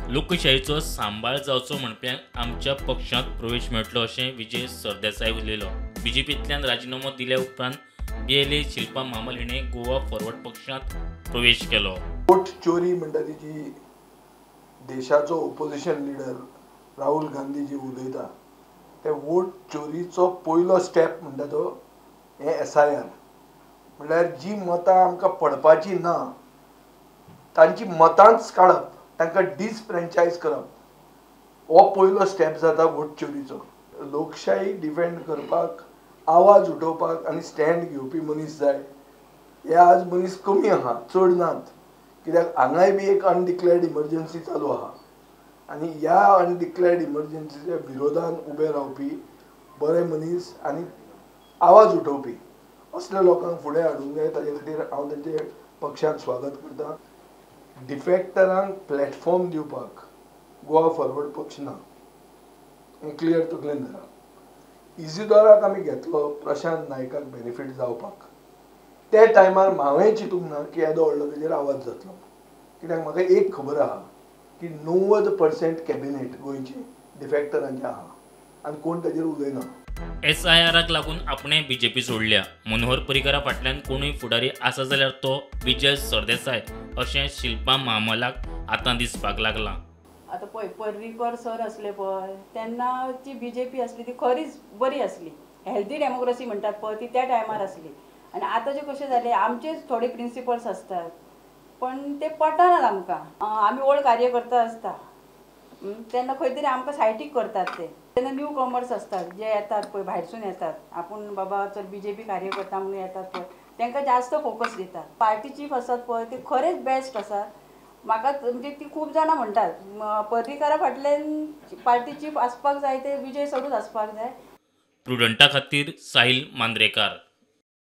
लोकशाहीचो सांबाळ जावचो म्हणप्याक आमच्या पक्षांत प्रवेश मेळटलो अशें विजय सरदेसाय उलयलो। बीजेपींतल्यान राजिनामो दिल्या उपरांत बीएलए शिल्पा मामल हिणें गोवा फॉरवर्ड पक्षांत प्रवेश केलो। वोट चोरी म्हणटा ती जी देशाचो ओपोजिशन लिडर राहुल गांधी जी उलयता ते वोट चोरीचो पयलो स्टेप म्हणटा तो हे SIR म्हणल्यार जी मतां आमकां पडपाची ना तांची मतांच काडप, तांकां डिसफ्रँचायज करप हो पयलो स्टेप जाता वोट चोरीचो। लोकशाही डिफेंड करपाक आवाज उठोवपाक आनी स्टँड घेवपी मनीस जाय। हे आज मनीस कमी आहा, चड नात, कित्याक हांगाय बी एक अनडिक्लेअर्ड इमर्जन्सी चालू आहा आनी ह्या अनडिक्लेअर्ड इमर्जन्सीच्या विरोधान उबे रावपी बरे मनीस आनी आवाज उठोवपी असल्या लोकांक फुडें हाडूंक जाय। ताचे खातीर हांव तांचे पक्षांत स्वागत करता। डिफेक्टरांक प्लॅटफॉर्म दिवपाक गोवा फॉरवर्ड पक्ष ना, हें क्लियर तकलेन धरा। इजिदोराक आमी घेतलो प्रशांत नायकाक बेनिफीट जावपाक, ते टायमार हांवें चिंतूंक ना की येदो व्हडलो तेजेर आवाज जातलो, कित्याक म्हाका एक खबर आहा की 90% कॅबिनेट गोंयची डिफेक्टरांचें आहा आनी कोण ताजेर उलयना। SIRाक लागून आपणें बीजेपी सोडल्या। मनोहर पर्रीकारा फाटल्यान कोणूय फुडारी आसा जाल्यार तो विजय सरदेसाय अशें शिल्पा मामलाक आतां दिसपाक लागलां। आता पळय, पर्रीकर सर असले पळय तेन्ना ती बीजेपी असली ती खरीच बरी असली, हेल्दी डेमोक्रेसी म्हणटात पळय ती त्या टायमार असली। आनी आतांचे कशें जालें, आमचेच थोडे प्रिंसिपल्स असतात पण ते पटनात आमकां। आमी ओल्ड कार्यकर्ता आसता तेन्ना खंय तरी आमकां सायटीक करतात ते। तेन्ना न्यू कमर्स असतात जे येतात पळय, भायरसून येतात, आपूण बाबा चल बीजेपी कार्यकर्ता म्हणून येतात पळय, तांकां जास्त फोकस दितात। पार्टी चीफ आसात पळय ते खरेच बेस्ट आसात। म्हाका म्हणजे ती खूब जाणां म्हणटात पर्रीकारा फाटल्यान पार्टी चीफ आसपाक जाय ते विजय सरूच आसपाक जाय। प्रुडंटा खातीर साहिल मांद्रेकार।